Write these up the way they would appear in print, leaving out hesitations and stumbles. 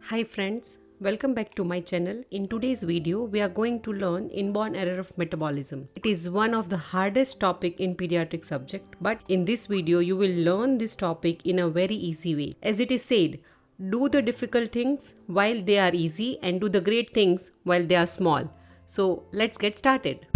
Hi friends, welcome back to my channel. In today's video, we are going to learn inborn error of metabolism. It is one of the hardest topic in pediatric subject, but in this video, you will learn this topic in a very easy way. As it is said, do the difficult things while they are easy and do the great things while they are small. So let's get started.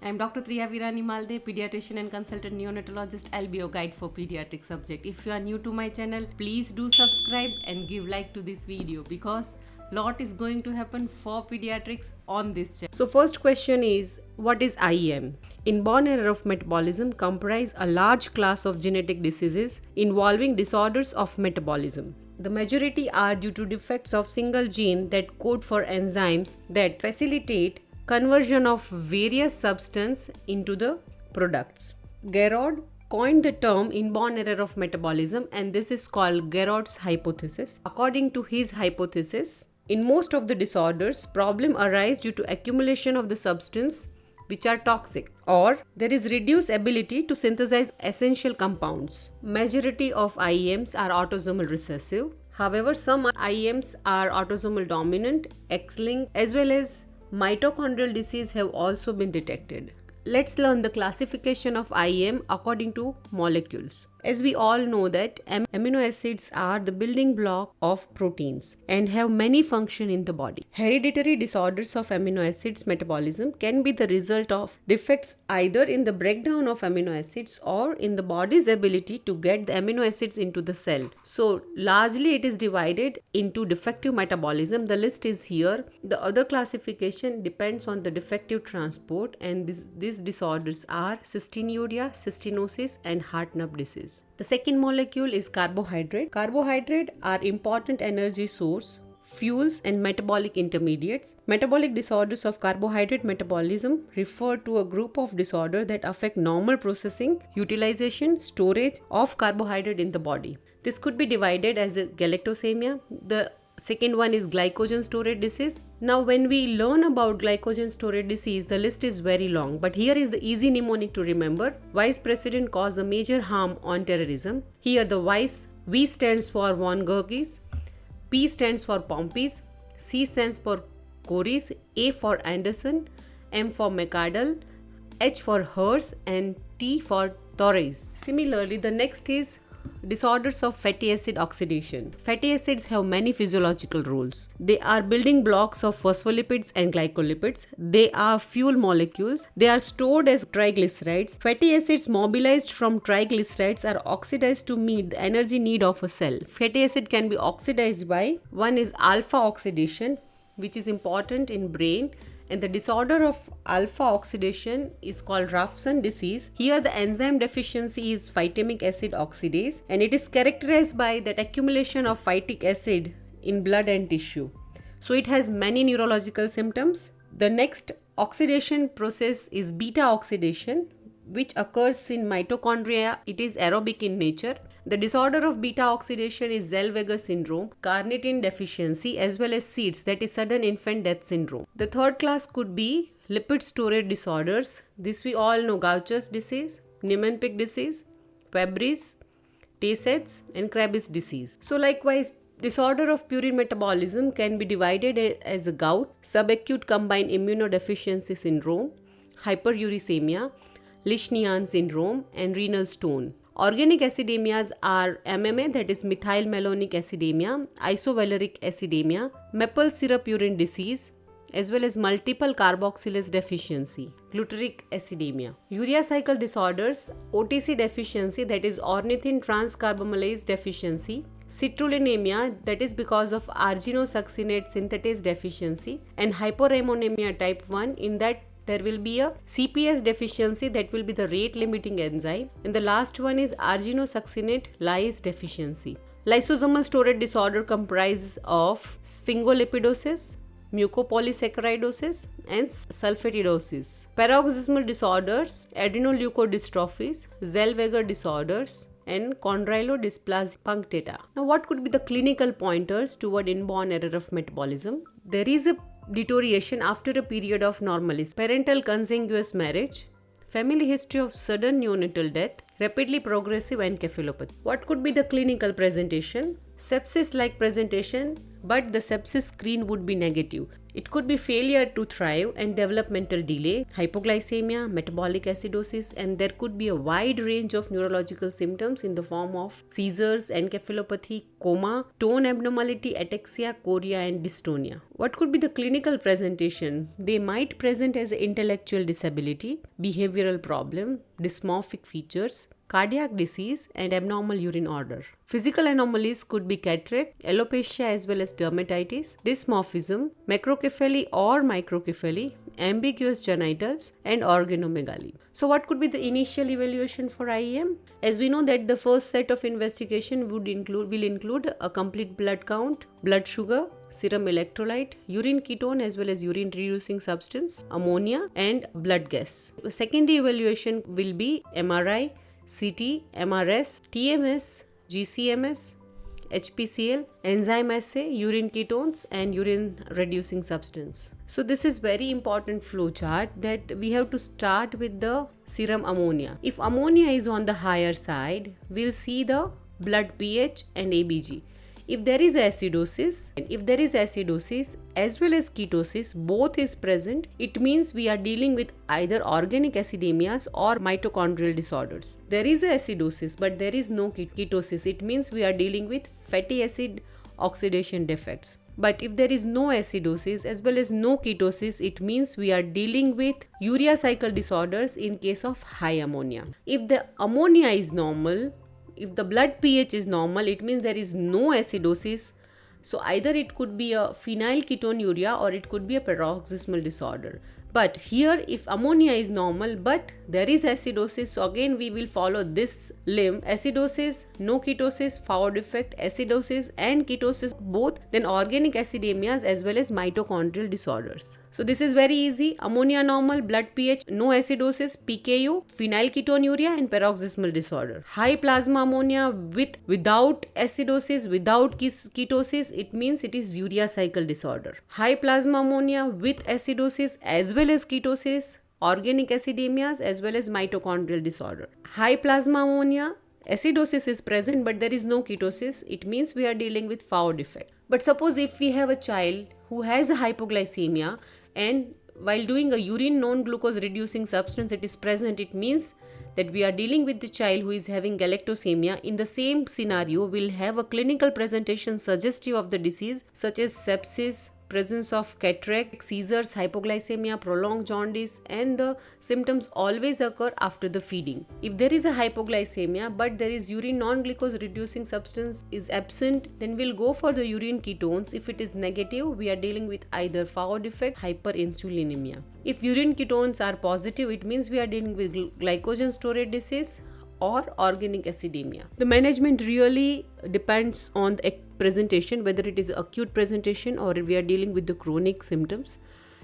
I'm Dr. Triya Malde, pediatrician and consultant neonatologist. I'll be your guide for pediatric subject. If you are new to my channel, please do subscribe and give like to this video because lot is going to happen for pediatrics on this channel. So first question is, what is IEM? Inborn error of metabolism comprise a large class of genetic diseases involving disorders of metabolism. The majority are due to defects of single gene that code for enzymes that facilitate conversion of various substances into the products. Gorrod coined the term inborn error of metabolism, and this is called Gorrod's hypothesis. According to his hypothesis, in most of the disorders, problem arise due to accumulation of the substance which are toxic, or there is reduced ability to synthesize essential compounds. Majority of IEMs are autosomal recessive. However, some IEMs are autosomal dominant, X-linked, as well as mitochondrial disease have also been detected. Let's learn the classification of IEM according to molecules. As we all know that amino acids are the building block of proteins and have many functions in the body. Hereditary disorders of amino acids metabolism can be the result of defects either in the breakdown of amino acids or in the body's ability to get the amino acids into the cell. So largely it is divided into defective metabolism. The list is here. The other classification depends on the defective transport, and these disorders are cystinuria, cystinosis and Hartnup disease. The second molecule is carbohydrate. Carbohydrates are important energy source, fuels and metabolic intermediates. Metabolic disorders of carbohydrate metabolism refer to a group of disorders that affect normal processing, utilization, storage of carbohydrate in the body. This could be divided as a galactosemia. The second one is glycogen storage disease. Now when we learn about glycogen storage disease, the list is very long, but here is the easy mnemonic to remember. Vice President cause a major harm on terrorism. Here the vice, V stands for von Goerges, P stands for Pompey's, C stands for Corys, A for Anderson, M for McArdle, H for Hers and T for Torres. Similarly, the next is disorders of fatty acid oxidation. Fatty acids have many physiological roles. They are building blocks of phospholipids and glycolipids. They are fuel molecules. They are stored as triglycerides. Fatty acids mobilized from triglycerides are oxidized to meet the energy need of a cell. Fatty acid can be oxidized by, one is alpha oxidation, which is important in brain, and the disorder of alpha oxidation is called Rafson disease. Here the enzyme deficiency is phytamic acid oxidase, and it is characterized by that accumulation of phytic acid in blood and tissue. So it has many neurological symptoms. The next oxidation process is beta oxidation, which occurs in mitochondria. It is aerobic in nature. The disorder of beta oxidation is Zellweger syndrome, carnitine deficiency, as well as SIDS, that is sudden infant death syndrome. The third class could be lipid storage disorders. This we all know: Gaucher's disease, Niemann-Pick disease, Fabry's, Tay-Sachs and Krabbe's disease. So likewise, disorder of purine metabolism can be divided as a gout, subacute combined immunodeficiency syndrome, hyperuricemia, Leishnian syndrome and renal stone. Organic acidemias are MMA, that is methylmalonic acidemia, isovaleric acidemia, maple syrup urine disease, as well as multiple carboxylase deficiency, glutaric acidemia. Urea cycle disorders, OTC deficiency, that is ornithine transcarbamylase deficiency, citrullinemia, that is because of arginosuccinate synthetase deficiency, and hyperammonemia type 1, in that there will be a CPS deficiency, that will be the rate limiting enzyme, and the last one is arginosuccinate lyase deficiency. Lysosomal storage disorder comprises of sphingolipidosis, mucopolysaccharidosis and sulfatidosis. Paroxysmal disorders, adrenoleukodystrophies, Zellweger disorders and chondrodysplasia punctata. Now what could be the clinical pointers toward inborn error of metabolism? There is a deterioration after a period of normalcy. Parental consanguineous marriage, family history of sudden neonatal death, rapidly progressive encephalopathy. What could be the clinical presentation? Sepsis-like presentation, but the sepsis screen would be negative. It could be failure to thrive and developmental delay, hypoglycemia, metabolic acidosis, and there could be a wide range of neurological symptoms in the form of seizures, encephalopathy, coma, tone abnormality, ataxia, chorea, and dystonia. What could be the clinical presentation? They might present as intellectual disability, behavioral problem, dysmorphic features, cardiac disease, and abnormal urine order. Physical anomalies could be cataract, alopecia as well as dermatitis, dysmorphism, macrocephaly or microcephaly, ambiguous genitals, and organomegaly. So what could be the initial evaluation for IEM? As we know that the first set of investigation will include a complete blood count, blood sugar, serum electrolyte, urine ketone as well as urine reducing substance, ammonia, and blood gas. The secondary evaluation will be MRI, CT, MRS, TMS, GCMS, HPCL, enzyme assay, urine ketones, and urine reducing substance. So this is very important flow chart that we have to start with the serum ammonia. If ammonia is on the higher side, we'll see the blood pH and ABG. If there is acidosis as well as ketosis, both is present, it means we are dealing with either organic acidemias or mitochondrial disorders. There is acidosis but there is no ketosis, it means we are dealing with fatty acid oxidation defects. But if there is no acidosis as well as no ketosis, it means we are dealing with urea cycle disorders in case of high ammonia. If the ammonia is normal, if the blood pH is normal, it means there is no acidosis. So either it could be a phenylketonuria or it could be a paroxysmal disorder. But here if ammonia is normal but there is acidosis, so again we will follow this limb: acidosis, no ketosis, Fowler defect, acidosis and ketosis both, then organic acidemias as well as mitochondrial disorders. So this is very easy: ammonia normal, blood pH, no acidosis, PKU, phenylketonuria and paroxysmal disorder. High plasma ammonia without acidosis, without ketosis, it means it is urea cycle disorder. High plasma ammonia with acidosis as well as ketosis, organic acidemias as well as mitochondrial disorder. High plasma ammonia, acidosis is present but there is no ketosis, it means we are dealing with Fowler defect. But suppose if we have a child who has a hypoglycemia and while doing a urine non-glucose reducing substance it is present, it means that we are dealing with the child who is having galactosemia. In the same scenario, we'll have a clinical presentation suggestive of the disease such as sepsis, presence of cataract, seizures, hypoglycemia, prolonged jaundice, and the symptoms always occur after the feeding. If there is a hypoglycemia but there is urine non-glucose reducing substance is absent, then we'll go for the urine ketones. If it is negative, we are dealing with either Fowler defect, hyperinsulinemia. If urine ketones are positive, it means we are dealing with glycogen storage disease or organic acidemia. The management really depends on the presentation, whether it is acute presentation or we are dealing with the chronic symptoms.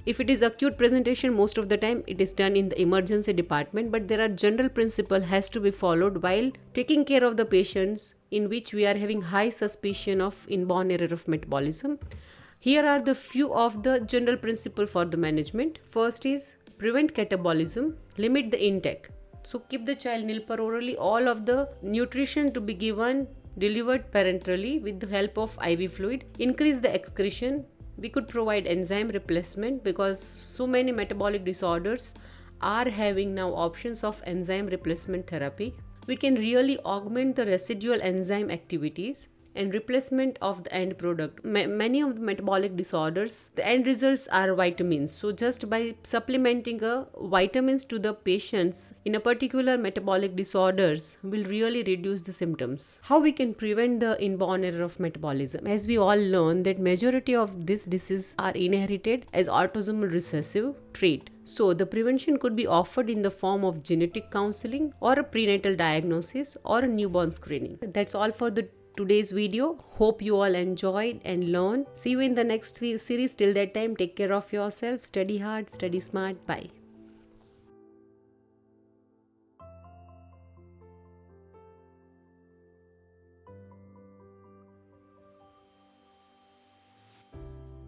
If it is acute presentation, most of the time it is done in the emergency department, but there are general principle has to be followed while taking care of the patients in which we are having high suspicion of inborn error of metabolism. Here are the few of the general principle for the management. First is prevent catabolism, limit the intake. So keep the child nilper orally, all of the nutrition to be delivered parenterally with the help of IV fluid. Increase the excretion. We could provide enzyme replacement because so many metabolic disorders are having now options of enzyme replacement therapy. We can really augment the residual enzyme activities and replacement of the end product. Many of the metabolic disorders, the end results are vitamins. So just by supplementing vitamins to the patients in a particular metabolic disorders will really reduce the symptoms. How we can prevent the inborn error of metabolism? As we all learn that majority of this disease are inherited as autosomal recessive trait. So the prevention could be offered in the form of genetic counseling or a prenatal diagnosis or a newborn screening. That's all for today's video. Hope you all enjoyed and learned. See you in the next series. Till that time, take care of yourself, study hard, study smart. Bye.